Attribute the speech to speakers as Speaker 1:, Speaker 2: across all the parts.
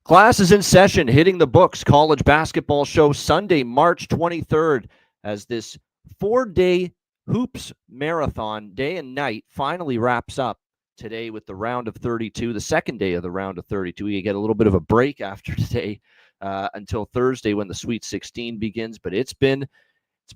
Speaker 1: Class is in session, hitting the books. College basketball show Sunday, March 23rd, as this 4-day hoops marathon, day and night, finally wraps up today with the round of 32, the second day of the round of 32. We get a little bit of a break after today until Thursday when the Sweet 16 begins, but it's been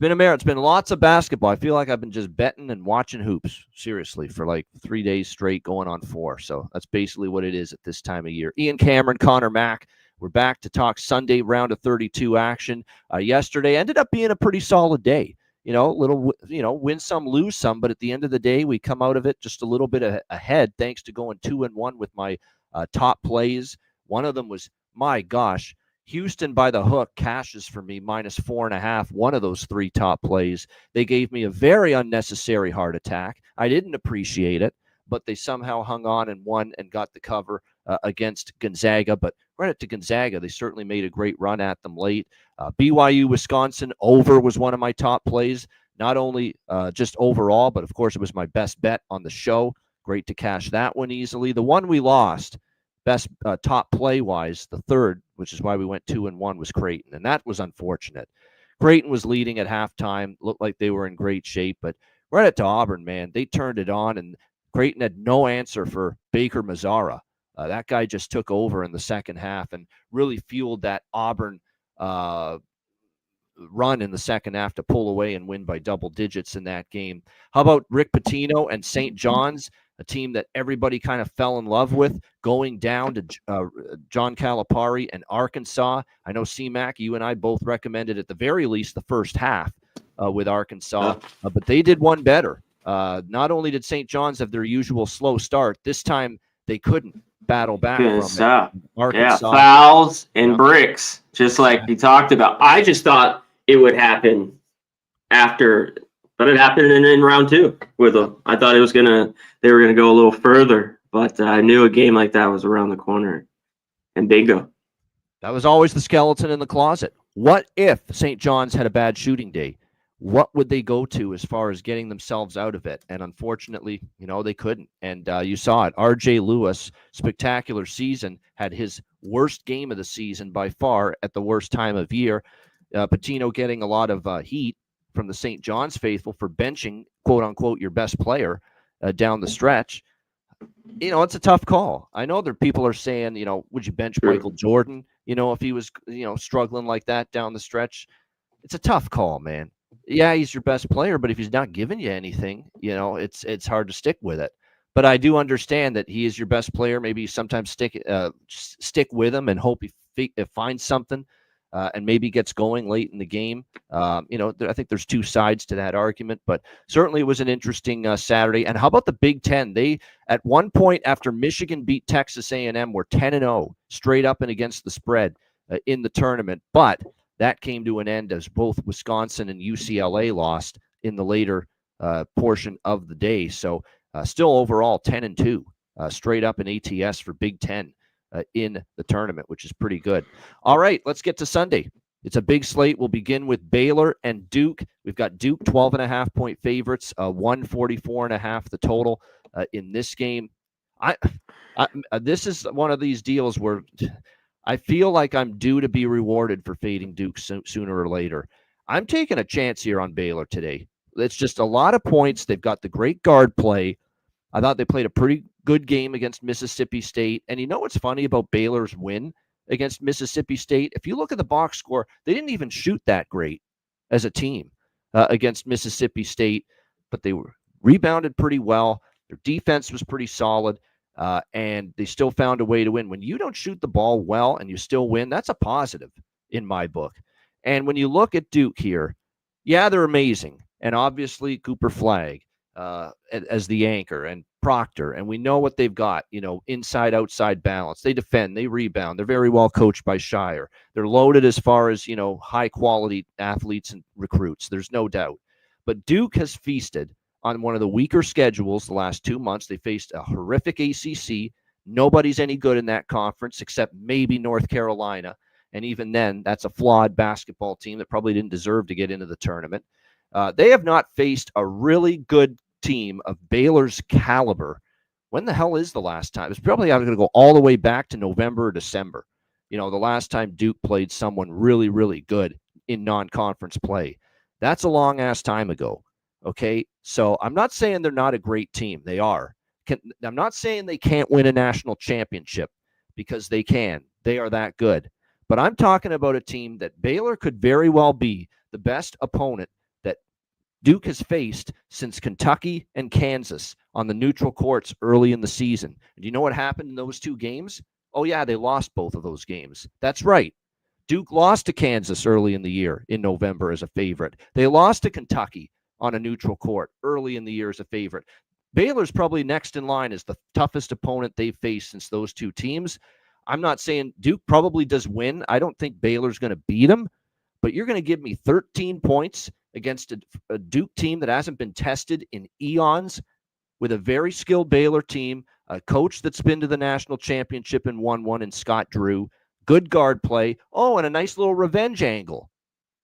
Speaker 1: a marathon. It's been lots of basketball. I feel like I've been just betting and watching hoops, seriously, for like 3 days straight, going on 4. So that's basically what it is at this time of year. Ian Cameron, Connor Mack, we're back to talk Sunday round of 32 action. Yesterday ended up being a pretty solid day. Win some, lose some, but at the end of the day, we come out of it just a little bit ahead, thanks to going 2-1 with my top plays. One of them was, my gosh, Houston by the hook cashes for me -4.5. One of those 3 top plays. They gave me a very unnecessary heart attack. I didn't appreciate it, but they somehow hung on and won and got the cover against Gonzaga. But credit to Gonzaga, they certainly made a great run at them late. BYU Wisconsin over was one of my top plays. Not only just overall, but of course it was my best bet on the show. Great to cash that one easily. The one we lost, best top play-wise, the third, which is why we went 2-1, was Creighton, and that was unfortunate. Creighton was leading at halftime, looked like they were in great shape, but credit to Auburn, man. They turned it on, and Creighton had no answer for Baker Mazzara. That guy just took over in the second half and really fueled that Auburn run in the second half to pull away and win by double digits in that game. How about Rick Pitino and St. John's, a team that everybody kind of fell in love with, going down to John Calipari and Arkansas? I know, C-Mac, you and I both recommended at the very least the first half with Arkansas, but they did one better. Not only did St. John's have their usual slow start, this time they couldn't battle back from it.
Speaker 2: Arkansas. Yeah, fouls and bricks, just like you talked about. I just thought it would happen after, but it happened in round 2 with them. I thought they were gonna go a little further, but I knew a game like that was around the corner. And bingo.
Speaker 1: That was always the skeleton in the closet. What if St. John's had a bad shooting day? What would they go to as far as getting themselves out of it? And unfortunately, they couldn't. And you saw it. R.J. Lewis, spectacular season, had his worst game of the season by far at the worst time of year. Pitino getting a lot of heat from the St. John's faithful for benching, quote unquote, your best player down the stretch. It's a tough call. I know that people are saying, would you bench Michael Jordan, if he was, struggling like that down the stretch? It's a tough call, man. Yeah, he's your best player, but if he's not giving you anything, it's hard to stick with it. But I do understand that he is your best player. Maybe you sometimes stick with him and hope he finds something and maybe gets going late in the game. I think there's 2 sides to that argument, but certainly it was an interesting Saturday. And how about the Big Ten? They, at one point after Michigan beat Texas A&M, were 10-0 straight up and against the spread in the tournament. But that came to an end as both Wisconsin and UCLA lost in the later portion of the day. So still overall 10-2 straight up in ATS for Big Ten in the tournament, which is pretty good. All right, let's get to Sunday. It's a big slate. We'll begin with Baylor and Duke. We've got Duke 12.5-point favorites, 144.5 the total in this game. This is one of these deals where I feel like I'm due to be rewarded for fading Duke sooner or later. I'm taking a chance here on Baylor today. It's just a lot of points. They've got the great guard play. I thought they played a pretty good game against Mississippi State. And you know what's funny about Baylor's win against Mississippi State? If you look at the box score, they didn't even shoot that great as a team against Mississippi State, but they were rebounded pretty well. Their defense was pretty solid. And they still found a way to win. When you don't shoot the ball well and you still win, that's a positive in my book. And when you look at Duke here, yeah, they're amazing. And obviously Cooper Flagg as the anchor and Proctor. And we know what they've got, inside, outside balance. They defend, they rebound. They're very well coached by Shire. They're loaded as far as, high quality athletes and recruits. There's no doubt. But Duke has feasted on one of the weaker schedules the last 2 months. They faced a horrific ACC. Nobody's any good in that conference except maybe North Carolina. And even then, that's a flawed basketball team that probably didn't deserve to get into the tournament. They have not faced a really good team of Baylor's caliber. When the hell is the last time? It's probably going to go all the way back to November or December the last time Duke played someone really, really good in non-conference play. That's a long-ass time ago, okay? So I'm not saying they're not a great team. They are. I'm not saying they can't win a national championship, because they can. They are that good. But I'm talking about a team that Baylor could very well be the best opponent that Duke has faced since Kentucky and Kansas on the neutral courts early in the season. And do you know what happened in those two games? Oh, yeah, they lost both of those games. That's right. Duke lost to Kansas early in the year in November as a favorite. They lost to Kentucky on a neutral court early in the year as a favorite. Baylor's probably next in line as the toughest opponent they've faced since those two teams. I'm not saying Duke probably does win. I don't think Baylor's going to beat them, but you're going to give me 13 points against a Duke team that hasn't been tested in eons, with a very skilled Baylor team, a coach that's been to the national championship and won one in Scott Drew, good guard play. Oh, and a nice little revenge angle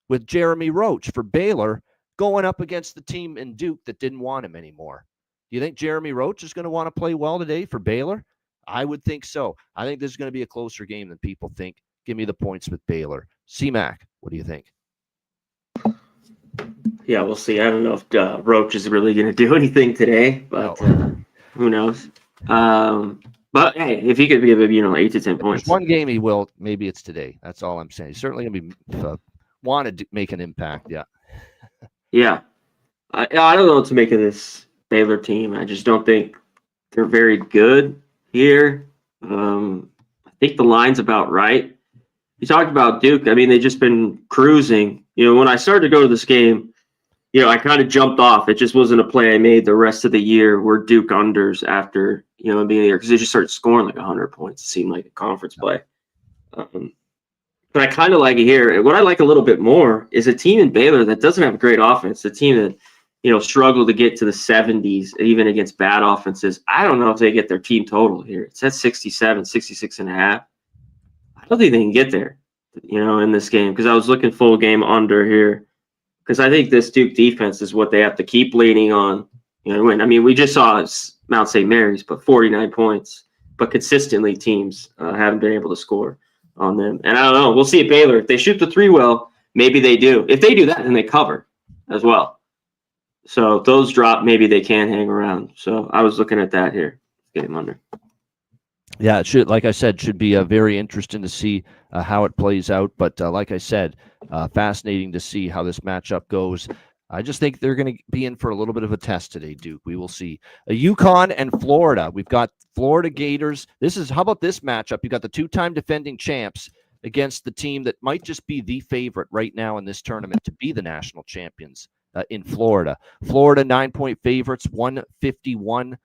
Speaker 1: with Jeremy Roach for Baylor going up against the team in Duke that didn't want him anymore. Do you think Jeremy Roach is going to want to play well today for Baylor? I would think so. I think this is going to be a closer game than people think. Give me the points with Baylor. C-Mac, what do you think?
Speaker 2: Yeah, we'll see. I don't know if Roach is really going to do anything today, but who knows? But hey, if he could give 8 to 10 points,
Speaker 1: one game he will. Maybe it's today. That's all I'm saying. He's certainly going to be want to make an impact. Yeah.
Speaker 2: Yeah, I don't know what to make of this Baylor team. I just don't think they're very good here. I think the line's about right. You talked about Duke. I mean, they've just been cruising. When I started to go to this game, I kind of jumped off. It just wasn't a play I made the rest of the year where Duke unders after, being the year, because they just started scoring like 100 points. It seemed like a conference play. But I kind of like it here. What I like a little bit more is a team in Baylor that doesn't have a great offense, a team that, struggled to get to the 70s, even against bad offenses. I don't know if they get their team total here. It's at 67, 66 and a half. I don't think they can get there, in this game, because I was looking full game under here, because I think this Duke defense is what they have to keep leaning on, to win. I mean, we just saw Mount St. Mary's put 49 points, but consistently teams haven't been able to score on them. And I don't know. We'll see at Baylor. If they shoot the three well, maybe they do. If they do that, then they cover as well. So if those drop, maybe they can hang around. So I was looking at that here. Get him under.
Speaker 1: Yeah, it should, like I said, should be very interesting to see how it plays out. But like I said, fascinating to see how this matchup goes. I just think they're going to be in for a little bit of a test today, Duke. We will see. UConn and Florida. We've got Florida Gators. How about this matchup? You've got the two-time defending champs against the team that might just be the favorite right now in this tournament to be the national champions in Florida. Florida, 9-point favorites, 151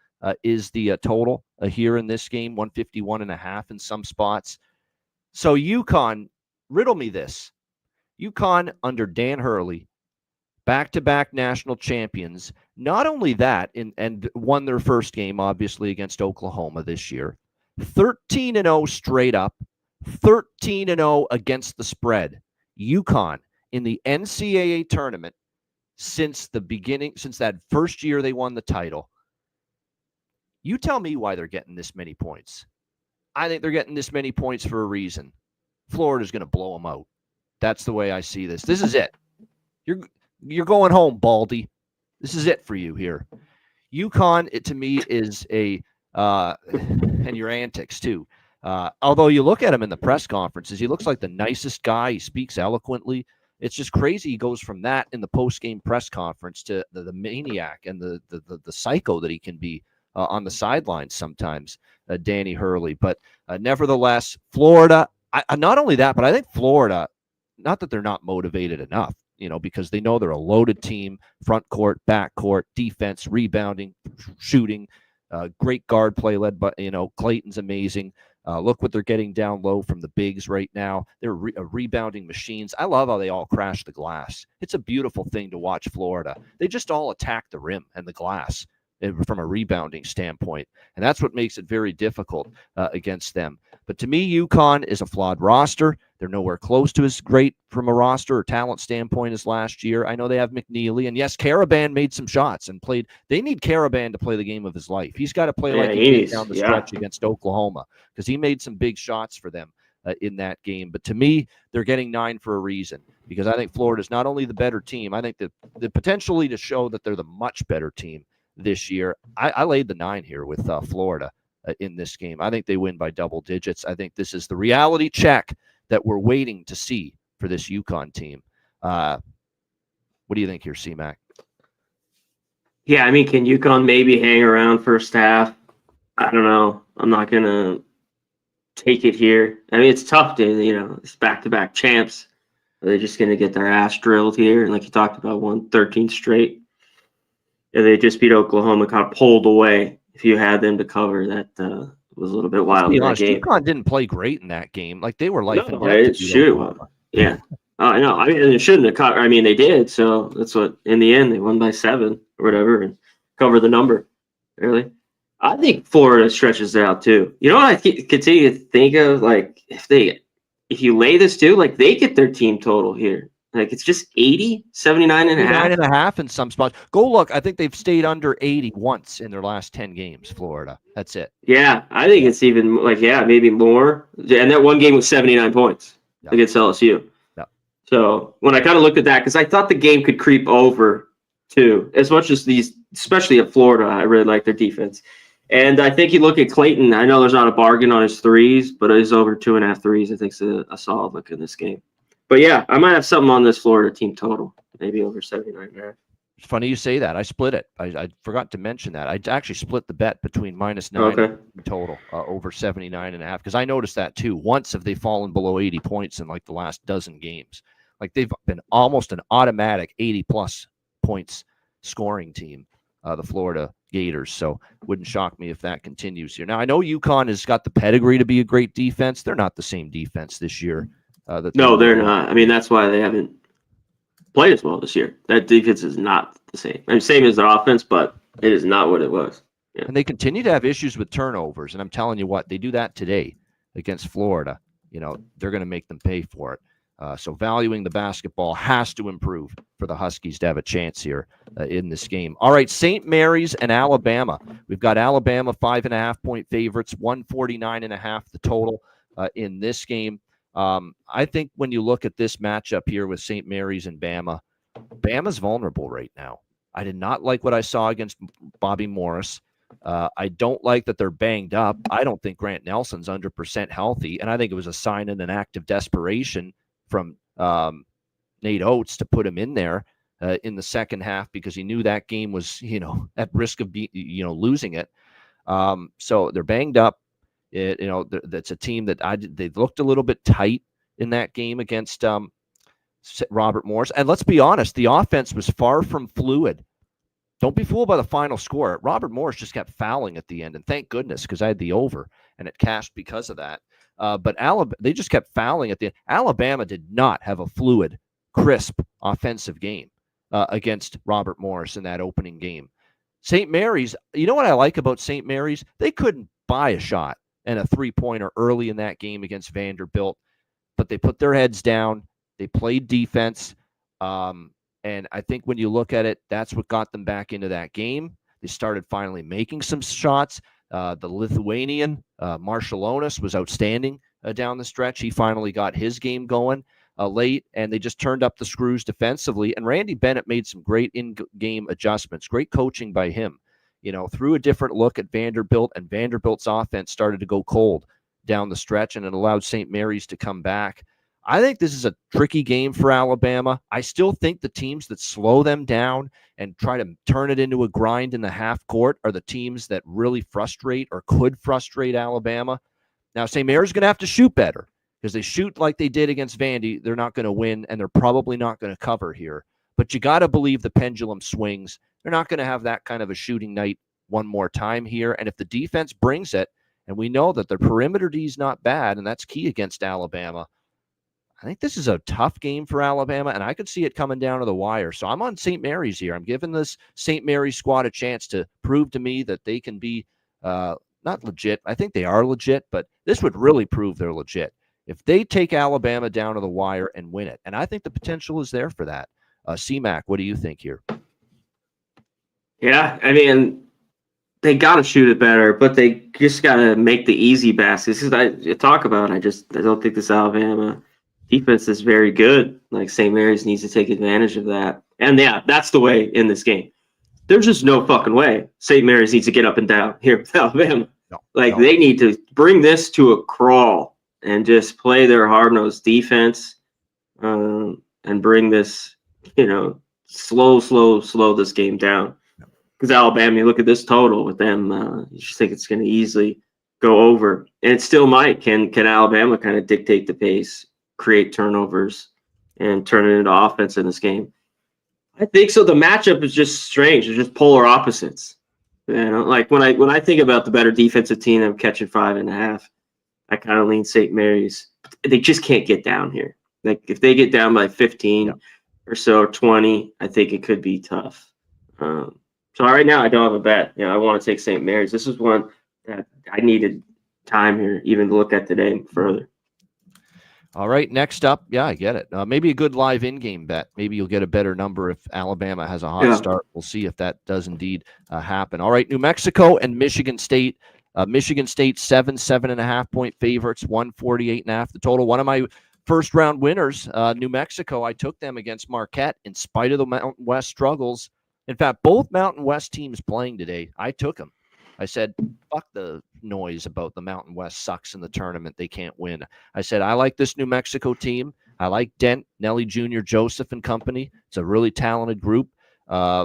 Speaker 1: is the total here in this game, 151.5 in some spots. So UConn, riddle me this. UConn under Dan Hurley, back-to-back national champions. Not only that, and won their first game, obviously, against Oklahoma this year. 13-0 straight up, 13-0 against the spread. UConn in the NCAA tournament since that first year they won the title. You tell me why they're getting this many points. I think they're getting this many points for a reason. Florida's going to blow them out. That's the way I see this. This is it. You're going home, Baldy. This is it for you here. UConn, it to me is and your antics too. Although you look at him in the press conferences, he looks like the nicest guy. He speaks eloquently. It's just crazy. He goes from that in the post-game press conference to the maniac and the psycho that he can be on the sidelines sometimes, Danny Hurley. But nevertheless, Florida, not only that, but I think Florida, not that they're not motivated enough, because they know they're a loaded team, front court, back court, defense, rebounding, shooting, great guard play led by, Clayton's amazing. Look what they're getting down low from the bigs right now. They're rebounding machines. I love how they all crash the glass. It's a beautiful thing to watch Florida. They just all attack the rim and the glass from a rebounding standpoint. And that's what makes it very difficult against them. But to me, UConn is a flawed roster. They're nowhere close to as great from a roster or talent standpoint as last year. I know they have McNeely. And yes, Caravan made some shots and played. They need Caravan to play the game of his life. He's got to play like he did down the stretch against Oklahoma, because he made some big shots for them. in that game. But to me, they're getting 9 for a reason, because I think Florida's not only the better team, I think that the potentially to show that they're the much better team this year. I laid the 9 here with Florida in this game. I think they win by double digits. I think this is the reality check that we're waiting to see for this UConn team. What do you think here, C-Mac?
Speaker 2: Yeah, I mean, can UConn maybe hang around first half? I don't know. I'm not going to take it here. I mean, it's tough to, it's back-to-back champs. They're just going to get their ass drilled here. And like you talked about, won 13 straight. And they just beat Oklahoma, kind of pulled away. If you had them to cover, that was a little bit wild.
Speaker 1: Let's be honest, UConn didn't play great in that game. Like, they were life and death.
Speaker 2: Yeah. I know. I mean, they shouldn't have caught. I mean, they did. So that's what, in the end, they won by 7 or whatever and covered the number. Really, I think Florida stretches it out too. You know what I continue to think of? Like, if you lay this too, like, they get their team total here. Like, it's just 80, 79 and a half.
Speaker 1: 79 and a half in some spots. Go look. I think they've stayed under 80 once in their last 10 games, Florida. That's it.
Speaker 2: Yeah, I think it's even like, maybe more. And that one game was 79 points against LSU. So when I kind of looked at that, because I thought the game could creep over too, as much as these, especially at Florida, I really like their defense. And I think you look at Clayton, I know there's not a bargain on his threes, but his over 2.5 threes, I think, is a solid look in this game. But yeah, I might have something on this Florida team total, maybe over 79.5.
Speaker 1: It's funny you say that. I split it. I forgot to mention that. I actually split the bet between -9 total over 79.5, because I noticed that too. Once have they fallen below 80 points in like the last dozen games. Like, they've been almost an automatic 80-plus points scoring team, the Florida Gators. So wouldn't shock me if that continues here. Now, I know UConn has got the pedigree to be a great defense. They're not the same defense this year.
Speaker 2: No, they're not. I mean, that's why they haven't played as well this year. That defense is not the same. I mean, same as their offense, but it is not what it was. Yeah.
Speaker 1: And they continue to have issues with turnovers. And I'm telling you what, they do that today against Florida. They're going to make them pay for it. So valuing the basketball has to improve for the Huskies to have a chance here in this game. All right, St. Mary's and Alabama. We've got Alabama 5.5-point favorites, 149.5 the total in this game. I think when you look at this matchup here with St. Mary's and Bama, Bama's vulnerable right now. I did not like what I saw against Bobby Morris. I don't like that they're banged up. I don't think Grant Nelson's 100% healthy, and I think it was a sign and an act of desperation from Nate Oates to put him in there in the second half, because he knew that game was, at risk of losing it. So they're banged up. That's a team that they looked a little bit tight in that game against Robert Morris. And let's be honest, the offense was far from fluid. Don't be fooled by the final score. Robert Morris just kept fouling at the end, and thank goodness, because I had the over, and it cashed because of that. But they just kept fouling at the end. Alabama did not have a fluid, crisp offensive game against Robert Morris in that opening game. St. Mary's, you know what I like about St. Mary's? They couldn't buy a shot and a three-pointer early in that game against Vanderbilt, but they put their heads down. They played defense. And I think when you look at it, that's what got them back into that game. They started finally making some shots. The Lithuanian, Marshalonis, was outstanding down the stretch. He finally got his game going late, and they just turned up the screws defensively. And Randy Bennett made some great in-game adjustments, great coaching by him. Threw a different look at Vanderbilt, and Vanderbilt's offense started to go cold down the stretch, and it allowed St. Mary's to come back. I think this is a tricky game for Alabama. I still think the teams that slow them down and try to turn it into a grind in the half court are the teams that really frustrate or could frustrate Alabama. Now, St. Mary's is going to have to shoot better, because they shoot like they did against Vandy. They're not going to win, and they're probably not going to cover here. But you got to believe the pendulum swings. They're not going to have that kind of a shooting night one more time here. And if the defense brings it, and we know that their perimeter D is not bad, and that's key against Alabama, I think this is a tough game for Alabama, and I could see it coming down to the wire. So I'm on St. Mary's here. I'm giving this St. Mary's squad a chance to prove to me that they can be not legit. I think they are legit, but this would really prove they're legit if they take Alabama down to the wire and win it. And I think the potential is there for that. C-Mac, what do you think here?
Speaker 2: Yeah, I mean, they got to shoot it better, but they just got to make the easy baskets. This is I talk about. I don't think this Alabama defense is very good. Like St. Mary's needs to take advantage of that. And yeah, that's the way in this game. There's just no fucking way St. Mary's needs to get up and down here with Alabama. They need to bring this to a crawl and just play their hard-nosed defense and bring this, slow this game down. Because Alabama, you look at this total with them, you just think it's going to easily go over. And it still might. Can Alabama kind of dictate the pace, create turnovers, and turn it into offense in this game? I think so. The matchup is just strange. It's just polar opposites. Like when I think about the better defensive team, I'm catching 5.5. I kind of lean St. Mary's. They just can't get down here. Like if they get down by 15 or so, or 20, I think it could be tough. So right now I don't have a bet. I want to take St. Mary's. This is one that I needed time here even to look at today further.
Speaker 1: All right, next up, I get it. Maybe a good live in-game bet. Maybe you'll get a better number if Alabama has a hot start. We'll see if that does indeed happen. All right, New Mexico and Michigan State. Michigan State 7.5 point favorites, 148.5 the total. One of my first-round winners, New Mexico, I took them against Marquette in spite of the Mountain West struggles. In fact, both Mountain West teams playing today, I took them. I said, fuck the noise about the Mountain West sucks in the tournament. They can't win. I said, I like this New Mexico team. I like Dent, Nelly Jr., Joseph and company. It's a really talented group.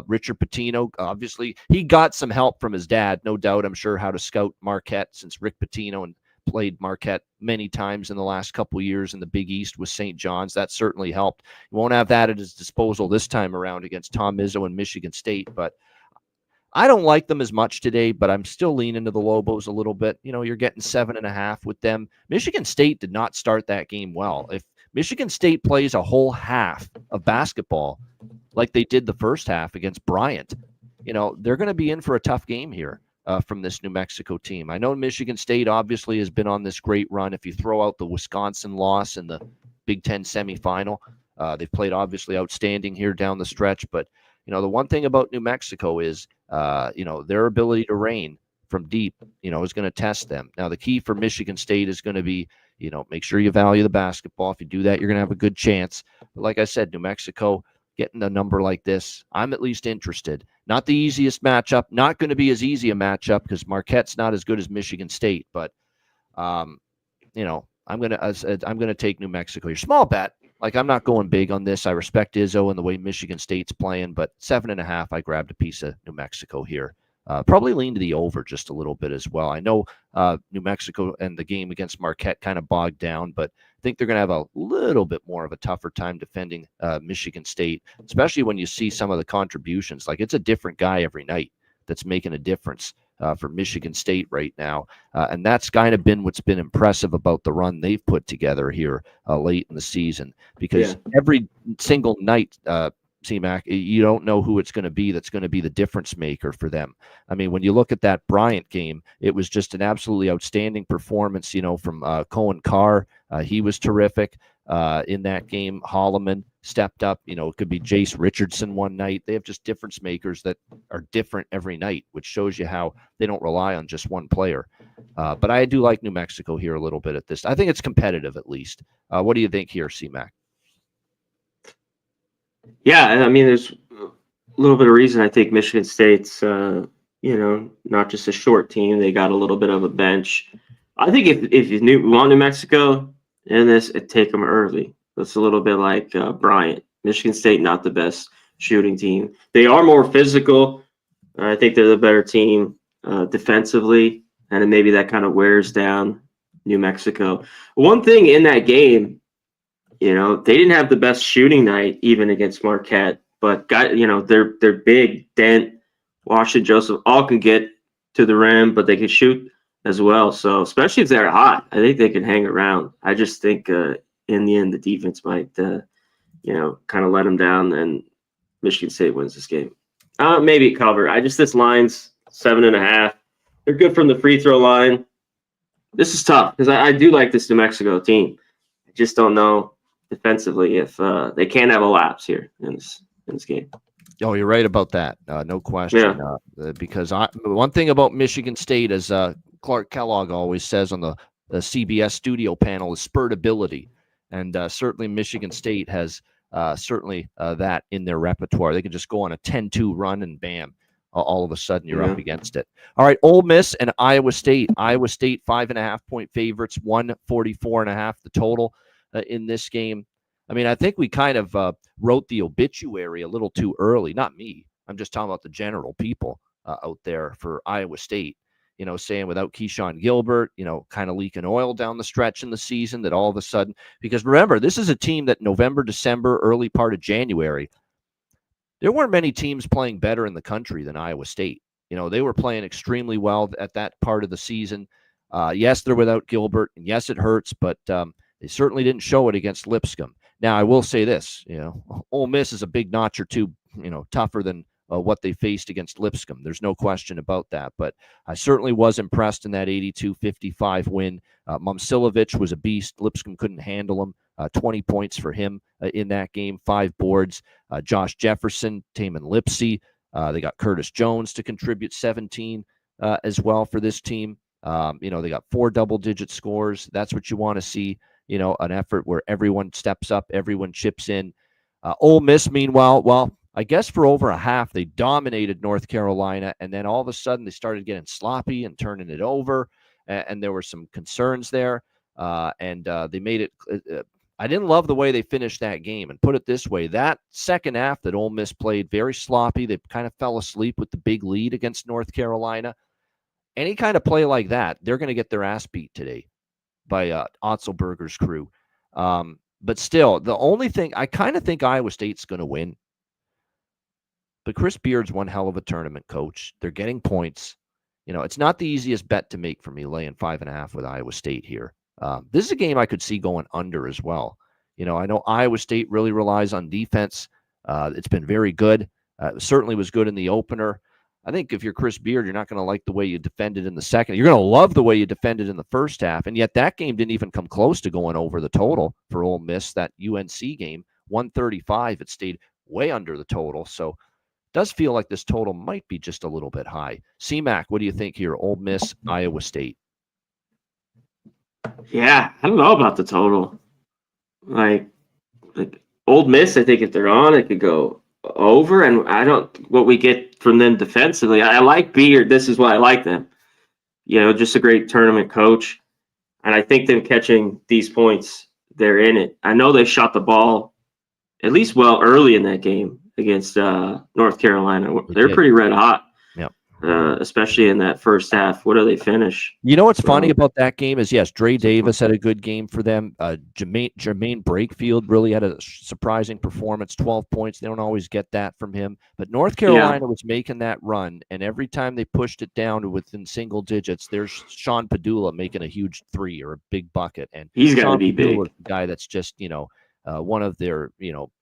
Speaker 1: Richard Pitino, obviously, he got some help from his dad, no doubt, I'm sure, how to scout Marquette since Rick Pitino and played Marquette many times in the last couple of years in the Big East with St. John's. That certainly helped. He won't have that at his disposal this time around against Tom Izzo and Michigan State, but I don't like them as much today, but I'm still leaning to the Lobos a little bit. You're getting 7.5 with them. Michigan State did not start that game well. If Michigan State plays a whole half of basketball like they did the first half against Bryant, they're going to be in for a tough game here. From this New Mexico team. I know Michigan State obviously has been on this great run. If you throw out the Wisconsin loss in the Big Ten semifinal, they've played obviously outstanding here down the stretch. But, the one thing about New Mexico is, their ability to rain from deep, is going to test them. Now, the key for Michigan State is going to be, make sure you value the basketball. If you do that, you're going to have a good chance. But like I said, New Mexico, getting a number like this, I'm at least interested. Not the easiest matchup, not going to be as easy a matchup because Marquette's not as good as Michigan State, but I'm going to take New Mexico. Your small bet, like I'm not going big on this. I respect Izzo and the way Michigan State's playing, but 7.5, I grabbed a piece of New Mexico here. Probably lean to the over just a little bit as well. I know New Mexico and the game against Marquette kind of bogged down, but I think they're going to have a little bit more of a tougher time defending Michigan State, especially when you see some of the contributions. Like it's a different guy every night that's making a difference for Michigan State right now. And that's kind of been what's been impressive about the run they've put together here late in the season, because every single night, C-Mac, you don't know who it's going to be that's going to be the difference maker for them. I mean, when you look at that Bryant game, it was just an absolutely outstanding performance, from Cohen Carr. He was terrific in that game. Holloman stepped up. It could be Jace Richardson one night. They have just difference makers that are different every night, which shows you how they don't rely on just one player. But I do like New Mexico here a little bit at this. I think it's competitive at least. What do you think here, C-Mac?
Speaker 2: Yeah, I mean, there's a little bit of reason I think Michigan State's, not just a short team. They got a little bit of a bench. I think if you want New Mexico in this, take them early. It's a little bit like Bryant. Michigan State, not the best shooting team. They are more physical. I think they're the better team defensively, and then maybe that kind of wears down New Mexico. One thing in that game, they didn't have the best shooting night even against Marquette, but they're big. Dent, Washington, Joseph, all can get to the rim, but they can shoot as well. So especially if they're hot, I think they can hang around. I just think in the end the defense might, kind of let them down, and Michigan State wins this game. Maybe cover. This line's 7.5. They're good from the free throw line. This is tough because I do like this New Mexico team. I just don't know defensively if they can't have a lapse here in this game.
Speaker 1: Oh, you're right about that. No question. Because one thing about Michigan State, as Clark Kellogg always says on the CBS studio panel, is spurtability. And certainly Michigan State has certainly that in their repertoire. They can just go on a 10-2 run and bam, all of a sudden you're up against it. All right, Ole Miss and Iowa State. Iowa State 5.5-point favorites, 144.5 the total in this game. I mean, I think we kind of wrote the obituary a little too early. Not me. I'm just talking about the general people out there for Iowa State, saying without Keyshawn Gilbert, kind of leaking oil down the stretch in the season, that all of a sudden, because remember, this is a team that November, December, early part of January, there weren't many teams playing better in the country than Iowa State. They were playing extremely well at that part of the season. Yes, they're without Gilbert, and yes, it hurts, but they certainly didn't show it against Lipscomb. Now, I will say this, Ole Miss is a big notch or two, tougher than what they faced against Lipscomb. There's no question about that. But I certainly was impressed in that 82-55 win. Momcilovic was a beast. Lipscomb couldn't handle him. 20 points for him in that game, 5 boards. Josh Jefferson, Taman Lipsey. They got Curtis Jones to contribute 17 as well for this team. They got 4 double-digit scores. That's what you want to see. An effort where everyone steps up, everyone chips in. Ole Miss, meanwhile, well, I guess for over a half, they dominated North Carolina, and then all of a sudden they started getting sloppy and turning it over, and there were some concerns there, and they made it. I didn't love the way they finished that game, and put it this way, that second half that Ole Miss played very sloppy. They kind of fell asleep with the big lead against North Carolina. Any kind of play like that, they're going to get their ass beat today by Otzelberger's crew. But still, the only thing, I kind of think Iowa State's going to win. But Chris Beard's one hell of a tournament coach. They're getting points. It's not the easiest bet to make for me, laying 5.5 with Iowa State here. This is a game I could see going under as well. I know Iowa State really relies on defense. It's been very good. It certainly was good in the opener. I think if you're Chris Beard, you're not going to like the way you defended in the second. You're going to love the way you defended in the first half. And yet that game didn't even come close to going over the total for Ole Miss. That UNC game, 135, it stayed way under the total. So it does feel like this total might be just a little bit high. C-Mac, what do you think here? Ole Miss, Iowa State.
Speaker 2: Yeah, I don't know about the total. Like Ole Miss, I think if they're on, it could go over, and what we get from them defensively. I like Beard. This is why I like them. Just a great tournament coach, and I think them catching these points, they're in it. I know they shot the ball at least well early in that game against North Carolina. They're pretty red hot.
Speaker 1: Yep.
Speaker 2: Especially in that first half. What do they finish?
Speaker 1: What's funny about that game is, yes, Dre Davis had a good game for them. Jermaine Brakefield really had a surprising performance, 12 points. They don't always get that from him. But North Carolina was making that run, and every time they pushed it down to within single digits, there's Sean Padula making a huge 3 or a big bucket. And
Speaker 2: he's got to be big.
Speaker 1: The guy that's just, one of their,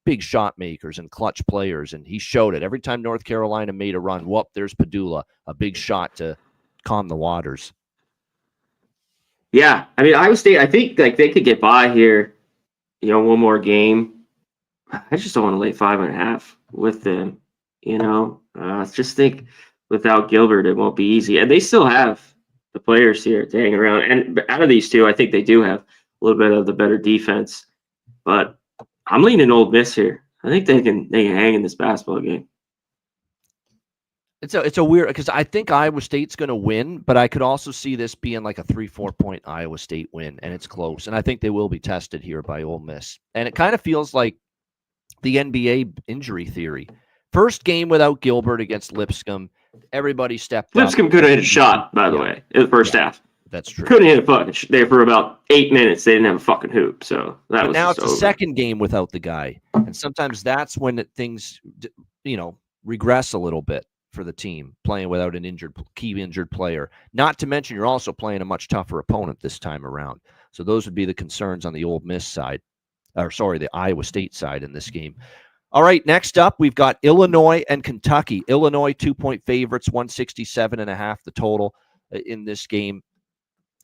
Speaker 1: big shot makers and clutch players, and he showed it. Every time North Carolina made a run, whoop, there's Padula, a big shot to calm the waters.
Speaker 2: Yeah, I mean, Iowa State, I think they could get by here, one more game. I just don't want to lay 5.5 with them, I just think without Gilbert, it won't be easy. And they still have the players here to hang around. And out of these two, I think they do have a little bit of the better defense. But I'm leaning Ole Miss here. I think they can hang in this basketball game.
Speaker 1: It's a weird, because I think Iowa State's going to win, but I could also see this being like a 3-4 point Iowa State win, and it's close. And I think they will be tested here by Ole Miss. And it kind of feels like the NBA injury theory. First game without Gilbert against Lipscomb, everybody stepped up.
Speaker 2: Lipscomb could have hit a shot, by the way, in the first half.
Speaker 1: That's true.
Speaker 2: Couldn't hit a fucking there for about 8 minutes. They didn't have a fucking hoop. So that was
Speaker 1: now it's
Speaker 2: over.
Speaker 1: the second game without the guy, and sometimes that's when things, regress a little bit for the team playing without an key injured player. Not to mention you're also playing a much tougher opponent this time around. So those would be the concerns on the Ole Miss side, the Iowa State side in this game. All right, next up we've got Illinois and Kentucky. Illinois 2-point favorites, 167.5 the total in this game.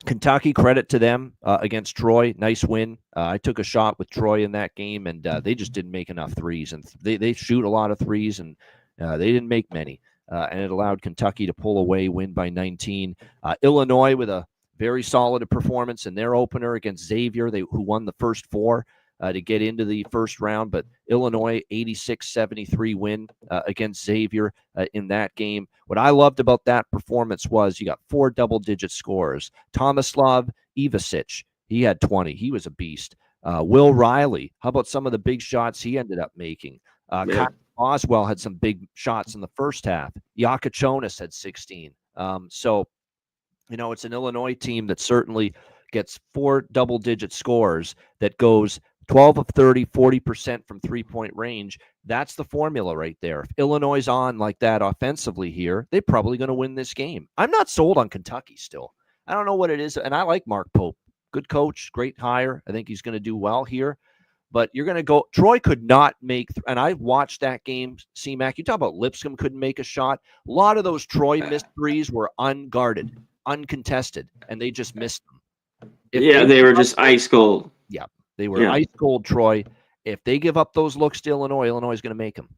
Speaker 1: Kentucky, credit to them against Troy. Nice win. I took a shot with Troy in that game, and they just didn't make enough threes. And they shoot a lot of threes, and They didn't make many, and it allowed Kentucky to pull away, win by 19. Illinois with a very solid performance in their opener against Xavier, who won the first four to get into the first round. But Illinois 86-73 win against Xavier in that game. What I loved about that performance was you got 4 double-digit scores. Tomislav Ivasic, he had 20. He was a beast. Will Riley, how about some of the big shots he ended up making? Kyle Oswell had some big shots in the first half. Yakachonis had 16. So, it's an Illinois team that certainly gets 4 double-digit scores, that goes 12 of 30, 40% from three-point range. That's the formula right there. If Illinois is on like that offensively here, they're probably going to win this game. I'm not sold on Kentucky still. I don't know what it is, and I like Mark Pope. Good coach, great hire. I think he's going to do well here. But you're going to go – Troy could not make – and I watched that game, C-Mac. You talk about Lipscomb couldn't make a shot. A lot of those Troy missed threes were unguarded, uncontested, and they just missed them.
Speaker 2: They were just ice cold.
Speaker 1: Yeah, they were ice cold, Troy. If they give up those looks to Illinois, Illinois is going to make them.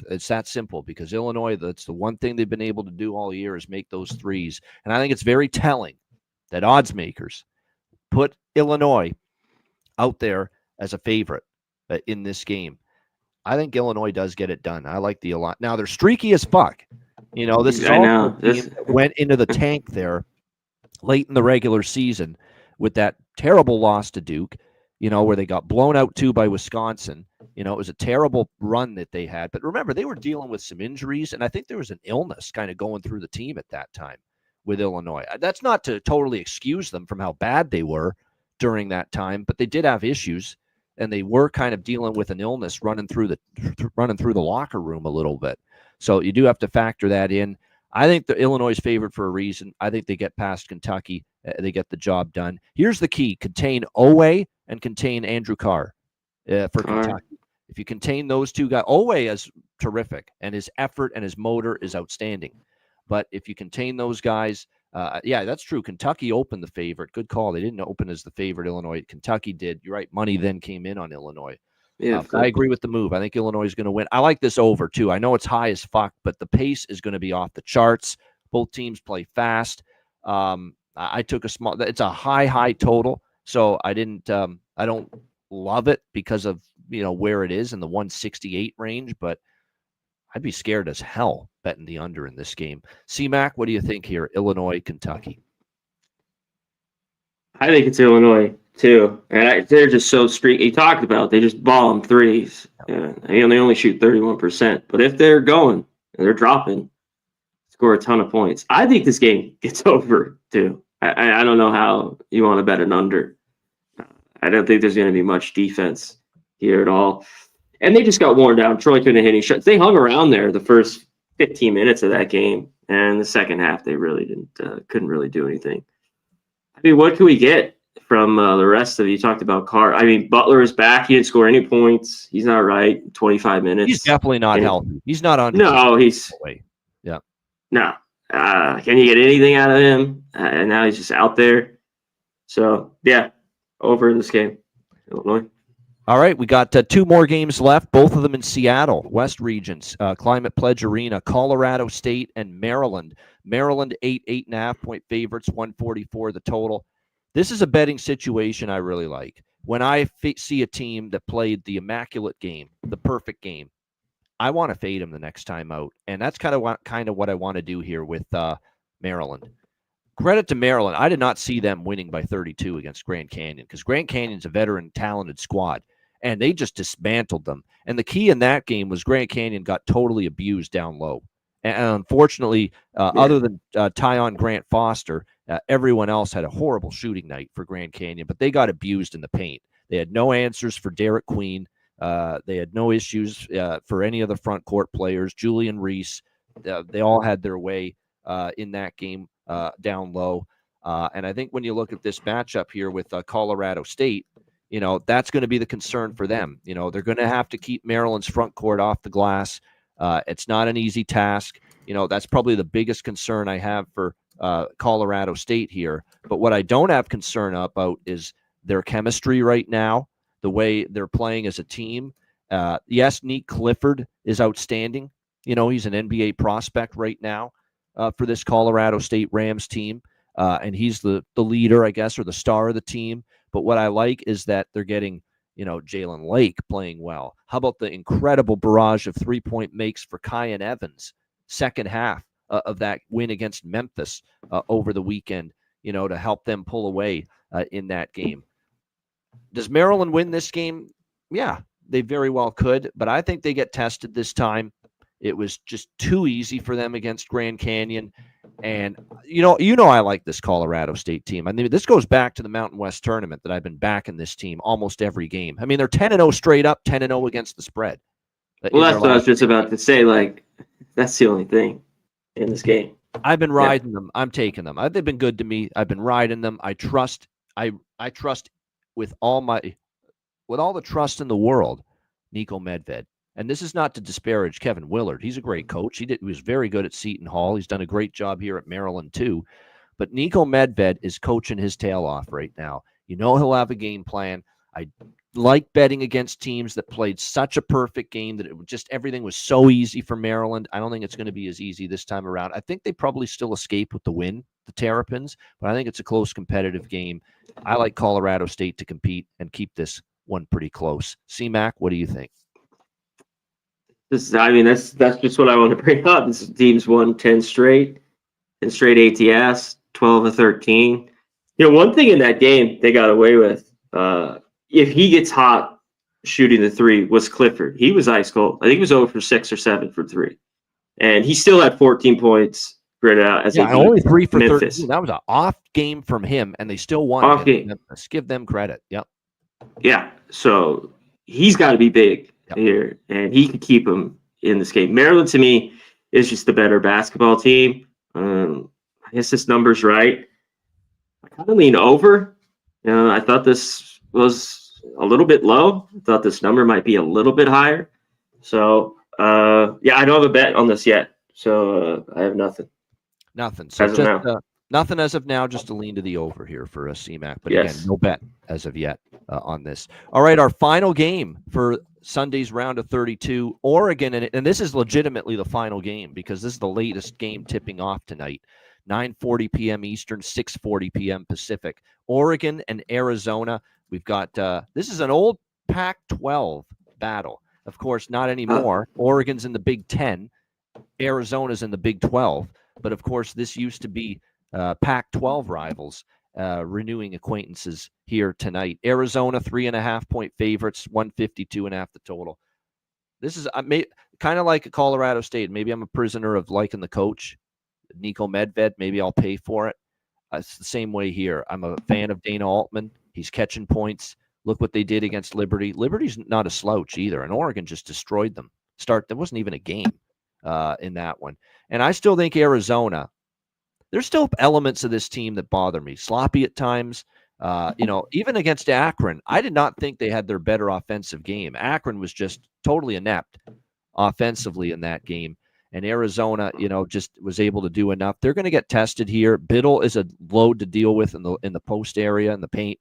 Speaker 1: It's that simple, because Illinois, that's the one thing they've been able to do all year is make those threes. And I think it's very telling that odds makers put Illinois out there as a favorite in this game. I think Illinois does get it done. I like the a lot. Now, they're streaky as fuck. This is all team that went into the tank there late in the regular season with that terrible loss to Duke, where they got blown out too by Wisconsin. It was a terrible run that they had. But remember, they were dealing with some injuries, and I think there was an illness kind of going through the team at that time with Illinois. That's not to totally excuse them from how bad they were during that time, but they did have issues, and they were kind of dealing with an illness running through the locker room a little bit. So you do have to factor that in. I think the Illinois is favored for a reason. I think they get past Kentucky. They get the job done. Here's the key: contain Owe and contain Andrew Carr for Kentucky. If you contain those two guys, Owe is terrific, and his effort and his motor is outstanding. But if you contain those guys, that's true. Kentucky opened the favorite. Good call. They didn't open as the favorite. Illinois. Kentucky did. You're right. Money then came in on Illinois. Yeah, I agree with the move. I think Illinois is going to win. I like this over, too. I know it's high as fuck, but the pace is going to be off the charts. Both teams play fast. I took it's a high total, so I don't love it because of, where it is in the 168 range, but I'd be scared as hell betting the under in this game. C-Mac, what do you think here? Illinois, Kentucky.
Speaker 2: I think it's Illinois too, and they're just so streaky. You talked about they just bomb threes, and they only shoot 31%. But if they're going and they're dropping, score a ton of points. I think this game gets over too. I don't know how you want to bet an under. I don't think there's going to be much defense here at all. And they just got worn down. Troy couldn't hit any shots. They hung around there the first 15 minutes of that game, and the second half they really couldn't really do anything. I mean, what can we get from the rest of you? Talked about Carr. I mean, Butler is back. He didn't score any points. He's not right. 25 minutes.
Speaker 1: He's definitely not healthy. He's not on.
Speaker 2: No, he's.
Speaker 1: Yeah.
Speaker 2: No. Can you get anything out of him? And now he's just out there. So, yeah, over in this game. Illinois.
Speaker 1: All right, we got 2 more games left, both of them in Seattle, West Regions, Climate Pledge Arena, Colorado State and Maryland. Maryland 8.5 point favorites, 144 the total. This is a betting situation I really like. When I see a team that played the immaculate game, the perfect game, I want to fade them the next time out, and that's kind of what I want to do here with Maryland. Credit to Maryland. I did not see them winning by 32 against Grand Canyon, because Grand Canyon's a veteran, talented squad, and they just dismantled them. And the key in that game was Grand Canyon got totally abused down low. And unfortunately, other than Tyon Grant Foster, everyone else had a horrible shooting night for Grand Canyon, but they got abused in the paint. They had no answers for Derek Queen. They had no issues for any of the front court players. Julian Reese, they all had their way in that game down low. And I think when you look at this matchup here with Colorado State, that's going to be the concern for them. They're going to have to keep Maryland's front court off the glass. It's not an easy task. That's probably the biggest concern I have for Colorado State here. But what I don't have concern about is their chemistry right now, the way they're playing as a team. Yes, Nick Clifford is outstanding, He's an NBA prospect right now for this Colorado State Rams team. And he's the leader, I guess, or the star of the team. But what I like is that they're getting, Jalen Lake playing well. How about the incredible barrage of 3-point makes for Kyan Evans, second half of that win against Memphis over the weekend, to help them pull away in that game. Does Maryland win this game? Yeah, they very well could, but I think they get tested this time. It was just too easy for them against Grand Canyon. And I like this Colorado State team. I mean, this goes back to the Mountain West tournament that I've been backing this team almost every game. I mean, they're 10-0 straight up, 10-0 against the spread.
Speaker 2: Well, that's what I was just about to say. Like, that's the only thing in this game.
Speaker 1: I've been riding them. I'm taking them. They've been good to me. I've been riding them. I trust. I trust with all the trust in the world, Nico Medved. And this is not to disparage Kevin Willard. He's a great coach. He was very good at Seton Hall. He's done a great job here at Maryland too. But Nico Medved is coaching his tail off right now. He'll have a game plan. I like betting against teams that played such a perfect game that everything was so easy for Maryland. I don't think it's going to be as easy this time around. I think they probably still escape with the win, the Terrapins, but I think it's a close competitive game. I like Colorado State to compete and keep this one pretty close. C-Mac, what do you think?
Speaker 2: That's just what I want to bring up. This team's won 10 straight ATS, 12-13. One thing in that game they got away with, if he gets hot shooting the three, was Clifford. He was ice cold. I think he was over for 6 or 7 for 3. And he still had 14 points graded out as
Speaker 1: only 3 for
Speaker 2: Memphis.
Speaker 1: 13. That was an off game from him, and they still won.
Speaker 2: Off game.
Speaker 1: Let's give them credit. Yep.
Speaker 2: Yeah. So he's got to be big here, and he could keep him in this game. Maryland, to me, is just the better basketball team. I guess this number's right. I kind of lean over. I thought this was a little bit low. I thought this number might be a little bit higher. So, I don't have a bet on this yet. So I have nothing.
Speaker 1: Nothing. So just nothing as of now, just to lean to the over here for a CMAC. But again, no bet as of yet on this. All right, our final game for Sunday's round of 32, Oregon, and this is legitimately the final game because this is the latest game tipping off tonight. 9:40 p.m. Eastern, 6:40 p.m. Pacific. Oregon and Arizona. We've got this is an old Pac-12 battle. Of course, not anymore. Oregon's in the Big 10. Arizona's in the Big 12. But of course, this used to be Pac-12 rivals renewing acquaintances here tonight. Arizona 3.5-point favorites, 152.5 the total. This is kind of like Colorado State. Maybe I'm a prisoner of liking the coach, Nico Medved. Maybe I'll pay for it. It's the same way here. I'm a fan of Dana Altman. He's catching points. Look what they did against Liberty. Liberty's not a slouch either, and Oregon just destroyed them. There wasn't even a game in that one. And I still think Arizona, there's still elements of this team that bother me. Sloppy at times. Even against Akron, I did not think they had their better offensive game. Akron was just totally inept offensively in that game. And Arizona, just was able to do enough. They're going to get tested here. Biddle is a load to deal with in the post area, in the paint.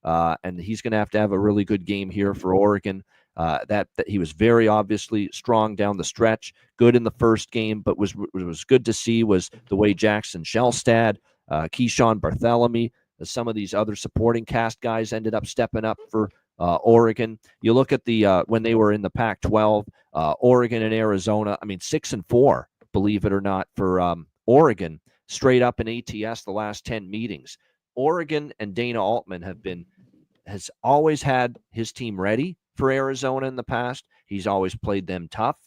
Speaker 1: And he's going to have a really good game here for Oregon. That he was very obviously strong down the stretch, good in the first game, but was good to see was the way Jackson Shellstad, Keyshawn Barthelemy, some of these other supporting cast guys ended up stepping up for Oregon. You look at the when they were in the Pac-12, Oregon and Arizona. I mean, 6-4, believe it or not, for Oregon, straight up in ATS the last 10 meetings. Oregon and Dana Altman has always had his team ready for Arizona in the past. He's always played them tough.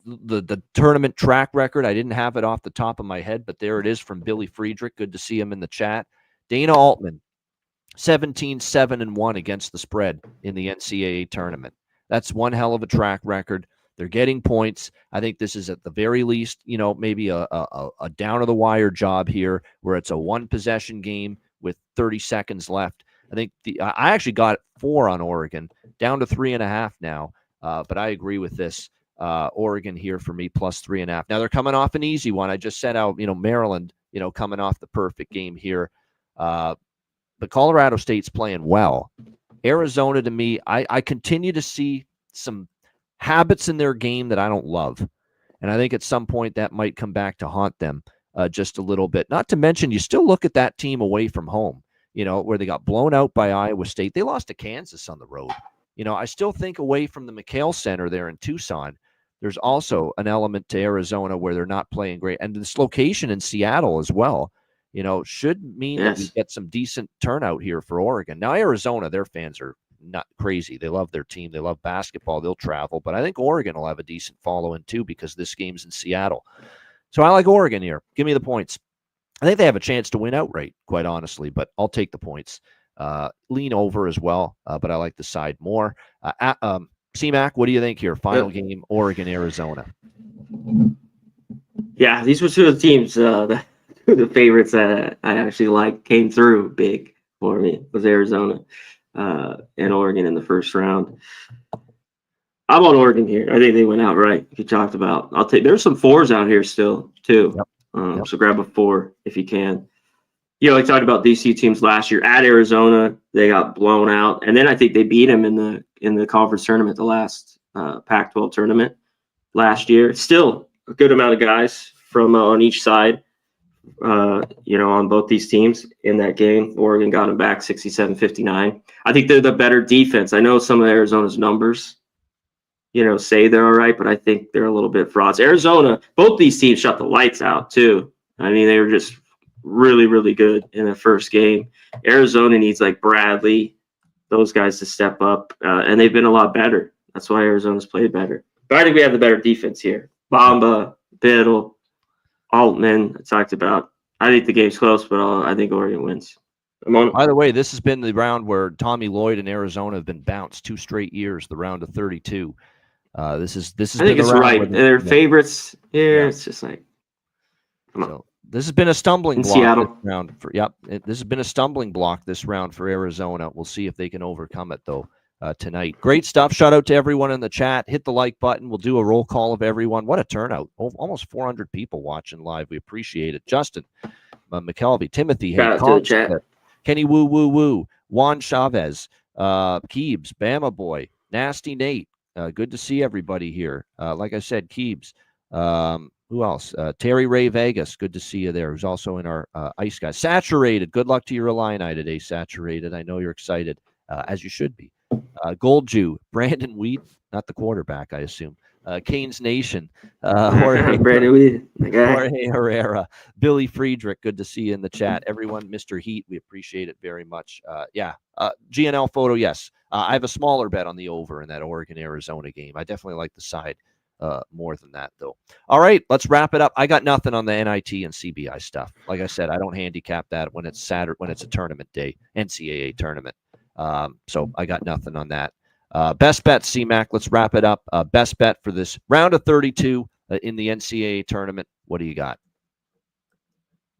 Speaker 1: The tournament track record, I didn't have it off the top of my head, but there it is from Billy Friedrich. Good to see him in the chat. Dana Altman, 17-7-1 against the spread in the NCAA tournament. That's one hell of a track record. They're getting points. I think this is at the very least, maybe a down of the wire job here where it's a one possession game with 30 seconds left. I think I actually got 4 on Oregon, down to 3.5 now. But I agree with this. Oregon here for me, plus 3.5. Now they're coming off an easy one. I just said how, Maryland, coming off the perfect game here. But Colorado State's playing well. Arizona, to me, I continue to see some habits in their game that I don't love. And I think at some point that might come back to haunt them just a little bit. Not to mention, you still look at that team away from home, where they got blown out by Iowa State. They lost to Kansas on the road. I still think away from the McHale Center there in Tucson, there's also an element to Arizona where they're not playing great. And this location in Seattle as well, should mean that we get some decent turnout here for Oregon. Now, Arizona, their fans are not crazy. They love their team. They love basketball. They'll travel. But I think Oregon will have a decent following too because this game's in Seattle. So I like Oregon here. Give me the points. I think they have a chance to win outright, quite honestly, but I'll take the points. Lean over as well, but I like the side more. C-Mac, what do you think here? Final game, Oregon, Arizona.
Speaker 2: Yeah, these were two of the teams. The favorites that I actually came through big for me was Arizona and Oregon in the first round. I'm on Oregon here. I think they went outright. If you talked about, there's some 4s out here still too. Yep. So grab a 4 if you can. I talked about DC teams last year at Arizona. They got blown out, and then I think they beat them in the conference tournament, the last Pac-12 tournament last year. Still a good amount of guys from on each side. On both these teams in that game. Oregon got them back 67-59. I think they're the better defense. I know some of Arizona's numbers, say they're all right, but I think they're a little bit frauds. Arizona, both these teams shut the lights out too. I mean, they were just really, really good in the first game. Arizona needs Bradley, those guys to step up, and they've been a lot better. That's why Arizona's played better. But I think we have the better defense here. Bamba, Biddle, Altman, I talked about. I think the game's close, but I think Oregon wins.
Speaker 1: By the way, this has been the round where Tommy Lloyd and Arizona have been bounced 2 straight years, the round of 32. This is. I
Speaker 2: think it's right. They're favorites here. Yeah. It's just come on.
Speaker 1: So this has been a stumbling block
Speaker 2: Seattle.
Speaker 1: This round. This has been a stumbling block this round for Arizona. We'll see if they can overcome it, though. Tonight. Great stuff. Shout out to everyone in the chat. Hit the like button. We'll do a roll call of everyone. What a turnout. Almost 400 people watching live. We appreciate it. Justin, McKelvey, Timothy, Kenny Woo Woo Woo, Juan Chavez, Keebs, Bama Boy, Nasty Nate. Good to see everybody here. Like I said, Keebs. Who else? Terry Ray Vegas. Good to see you there. Who's also in our Ice Guys. Saturated. Good luck to your Illini today, Saturated. I know you're excited, as you should be. Gold Jew, Brandon Wheat, not the quarterback, I assume. Canes Nation, Jorge Herrera, Billy Friedrich, good to see you in the chat. Everyone, Mr. Heat, we appreciate it very much. GNL photo, yes. I have a smaller bet on the over in that Oregon-Arizona game. I definitely like the side more than that, though. All right, let's wrap it up. I got nothing on the NIT and CBI stuff. Like I said, I don't handicap that when it's Saturday, when it's a tournament day, NCAA tournament. So I got nothing on that. Best bet, C-Mac. Let's wrap it up. Best bet for this round of 32 in the NCAA tournament. What do you got?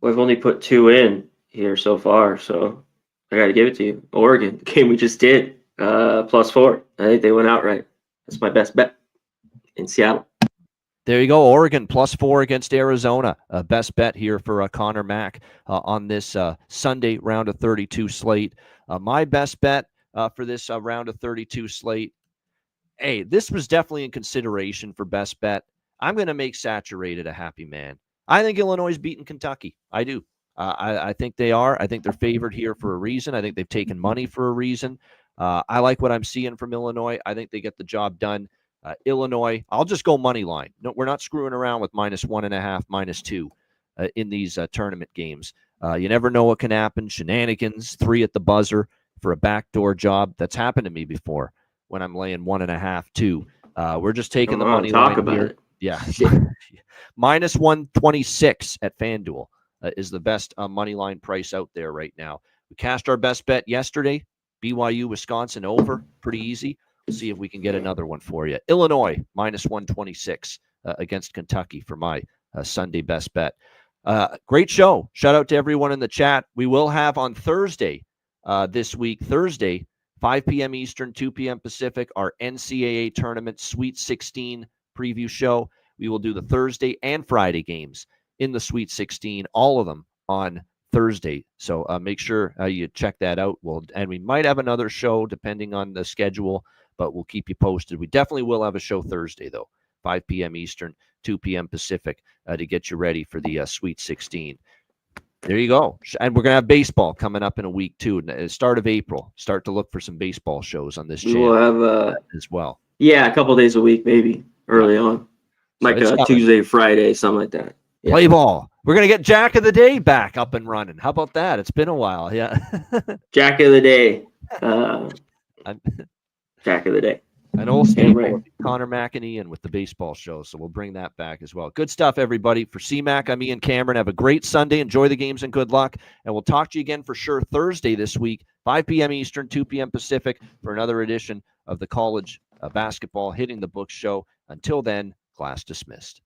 Speaker 2: We've only put 2 in here so far, so I got to give it to you. Oregon, the game we just did, +4. I think they went outright. That's my best bet in Seattle.
Speaker 1: There you go. Oregon +4 against Arizona. Best bet here for Connor Mack on this Sunday round of 32 slate. My best bet for this round of 32 slate. Hey, this was definitely in consideration for best bet. I'm going to make Saturated a happy man. I think Illinois is beating Kentucky. I do. I think they are. I think they're favored here for a reason. I think they've taken money for a reason. I like what I'm seeing from Illinois. I think they get the job done. Illinois, I'll just go money line. No, we're not screwing around with -1.5, -2 in these tournament games. You never know what can happen. Shenanigans, 3 at the buzzer for a backdoor job. That's happened to me before when I'm laying 1.5, 2. We're just taking the money line
Speaker 2: about
Speaker 1: here.
Speaker 2: It.
Speaker 1: Yeah. -126 at FanDuel is the best money line price out there right now. We cashed our best bet yesterday. BYU, Wisconsin over. Pretty easy. We'll see if we can get another one for you. Illinois, -126 against Kentucky for my Sunday best bet. Great show. Shout out to everyone in the chat. We will have on Thursday this week, Thursday, 5 p.m. Eastern, 2 p.m. Pacific, our NCAA tournament Sweet 16 preview show. We will do the Thursday and Friday games in the Sweet 16, all of them on Thursday. So make sure you check that out. And we might have another show depending on the schedule, but we'll keep you posted. We definitely will have a show Thursday, though. 5 p.m. Eastern, 2 p.m. Pacific, to get you ready for the Sweet 16. There you go. And we're going to have baseball coming up in a week, too. Start of April. Start to look for some baseball shows on this
Speaker 2: We
Speaker 1: channel
Speaker 2: will have
Speaker 1: as well.
Speaker 2: Yeah, a couple days a week, maybe early on, like
Speaker 1: it's
Speaker 2: a
Speaker 1: coming.
Speaker 2: Tuesday, Friday, something like that. Yeah.
Speaker 1: Play ball. We're going to get Jack of the Day back up and running. How about that? It's been a while. Yeah.
Speaker 2: Jack of the Day. Jack of the Day.
Speaker 1: An old staple,
Speaker 2: right.
Speaker 1: Connor McEnany, and with the baseball show. So we'll bring that back as well. Good stuff, everybody. For CMAC, I'm Ian Cameron. Have a great Sunday. Enjoy the games and good luck. And we'll talk to you again for sure Thursday this week, 5 p.m. Eastern, 2 p.m. Pacific, for another edition of the College Basketball Hitting the Books show. Until then, class dismissed.